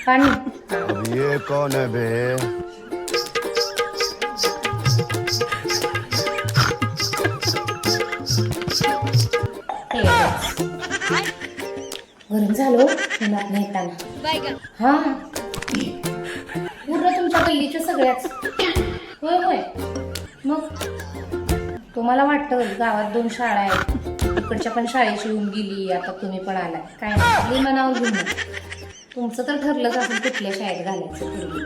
पाणी अब ये कौन है बे? गरम झालो उन्हात नाही येताना. हा पूर्ण तुमच्या गल्लीच्या सगळ्याच. होय होय. मग तुम्हाला वाटतं गावात 2 शाळा आहेत, इकडच्या पण शाळेची येऊन गेली, आता तुम्ही पण आलाय. काय नाही मनावर घेऊन तुमचं तर ठरलंच असेल कुठल्या शाळेत घालायचं पूर्वी.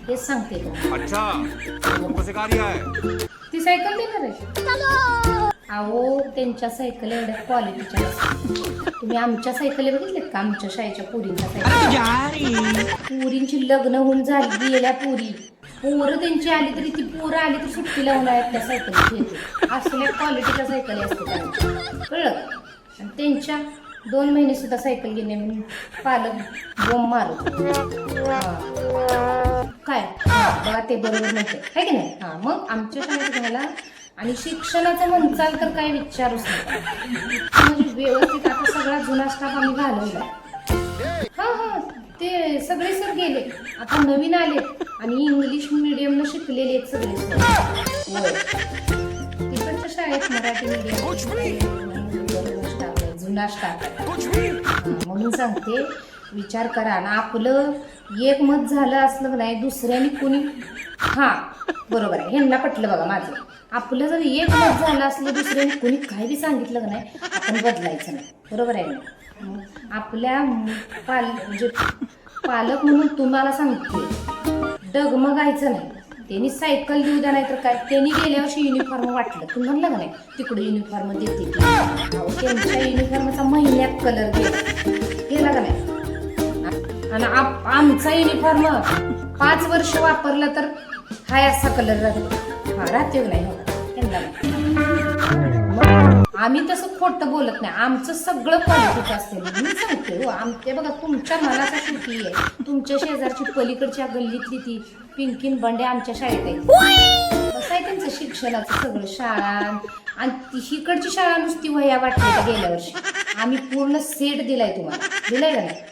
तेच सांगते तुम्हाला. अच्छा तुमको सिखा दिया है. ती सायकल देणार आहे. अहो त्यांच्या सायकल एवढ्या क्वालिटीच्या नसतात. तुम्ही आमच्या सायकली बघितल्यात का? आमच्या शाळेच्या पुरींच्या सायकल. पुरींची लग्न होऊन झाली गेल्या पुरी, पोरं त्यांची आली तरी ती पोरं आली तर सुट्टी लावून आहेत त्या सायकली घेते. असल्या क्वालिटीच्या सायकली असतात कळलं. आणि त्यांच्या 2 महिने सुद्धा सायकल घेणे म्हणून पालक बोंब मारत. काय बघा ते बरोबर नव्हते आहे की नाही. हां मग आमच्या शाळेत घ्यायला आणि शिक्षणाचं म्हणचाल तर काय विचारूच नाही. म्हणजे व्यवस्थित आता सगळा जुना स्टाफ आम्ही घालवला. हां ते सगळे सर गेले, आता नवीन आले आणि इंग्लिश मिडियमनं शिकलेले आहेत सगळे सर. होय तिकडच्या शाळेत मराठी मिडियम स्टाफ आहे, जुना स्टाफ आहे. म्हणून सांगते विचार करा ना. आपलं एक मत झालं असलं नाही दुसऱ्याने कुणी बरोबर आहे ह्यांना पटलं बघा माझं. आपलं जर एक मत झालं असलं दुसऱ्याने कुणी काही बी सांगितलं का नाही आपण बदलायचं नाही. बरोबर आहे ना. आपल्या म्हणजे पालक म्हणून तुम्हाला सांगते डगमगायचं नाही. त्यांनी सायकल देऊ द्या नाही तर काय. त्यांनी गेल्या वर्षी युनिफॉर्म वाटलं तुम्ही म्हणलं का नाही तिकडे युनिफॉर्म देते. त्यांच्या युनिफॉर्मचा महिन्यात कलर गेला का नाही. आणि आमचा युनिफॉर्म 5 वर्ष वापरला तर हाय असा कलर राहतो. राहते नाही आम्ही तसं खोटं बोलत नाही. आमचं सगळं क्वालिटीचं असते. मी सांगते हो आमचे बघा तुमच्या मनाचा शेवटी आहे. तुमच्या शेजारची पलीकडच्या गल्लीतली ती पिंकीन बंडे आमच्या शाळेत आहे. कसं आहे त्यांचं शिक्षणाचं सगळं शाळा. आणि हिकडची शाळा नुसती वह्या वाटली का गेल्या वर्षी आम्ही पूर्ण सेट दिलाय तुम्हाला. दिलाय का नाही.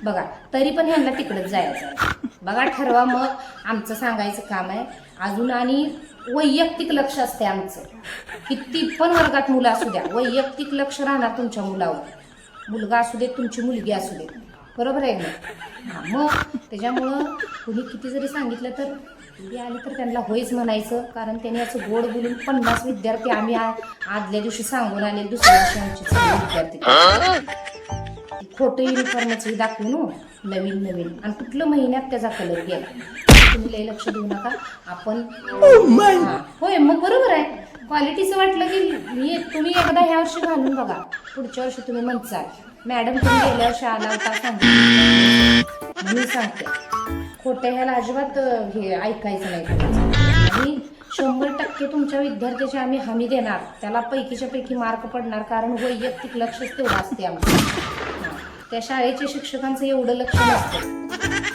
बघा तरी पण ह्यांना तिकडच जायचं. बघा ठरवा मग. आमचं सांगायचं काम आहे अजून. आणि वैयक्तिक लक्ष असते आमचं. किती पण वर्गात मुलं असू द्या वैयक्तिक लक्ष राहणार तुमच्या मुलावर. मुलगा असू दे तुमची मुलगी असू दे. बरोबर आहे ना. मग त्याच्यामुळं कुणी किती जरी सांगितलं तर मुलगी आली तर त्यांना होईच म्हणायचं. कारण त्यांनी असं गोड बोलून 50 विद्यार्थी आम्ही आदल्या दिवशी सांगून आले. दुसऱ्या दिवशी आमचे सगळे विद्यार्थी खोटं युनिफॉर्मच दाखवून नवीन आणि कुठलं महिन्यात त्याचा कलर गेला. तुम्ही लई लक्ष देऊ नका. आपण होय मग बरोबर आहे. क्वालिटीचं वाटलं की तुम्ही एकदा ह्या वर्षी घालून बघा. पुढच्या वर्षी तुम्ही म्हणसाल मॅडम तुम्ही गेल्या वर्षी आला होता सांगितलं. मी सांगते खोटं ह्याला अजिबात हे ऐकायचं नाही. आणि 100% तुमच्या विद्यार्थ्याची आम्ही हमी देणार. त्याला पैकीच्या पैकी मार्क पडणार. कारण वैयक्तिक लक्षच तेवढं असते आमचं. त्या शाळेच्या शिक्षकांचं एवढं लक्ष नसतं.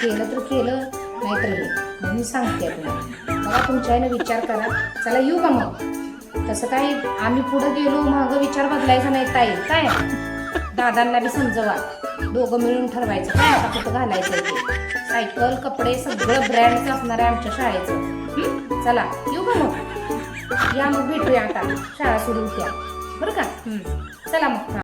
केलं तर केलं नाहीतर हे. म्हणून सांगते तुम्हाला बघा तुमच्याने विचार करा. चला येऊ का मग. तसं काय आम्ही पुढं गेलो मागं विचार बदलायचा नाही ताई. काय दादांना बी समजवा. दोघं मिळून ठरवायचं काय आता कुठं घालायचं ते. सायकल कपडे सगळं ब्रँडचं असणार आहे आमच्या शाळेचं. चला येऊ का मग. या मग भेटूया आता शाळा सुरू होत्या बरं का. चला मग.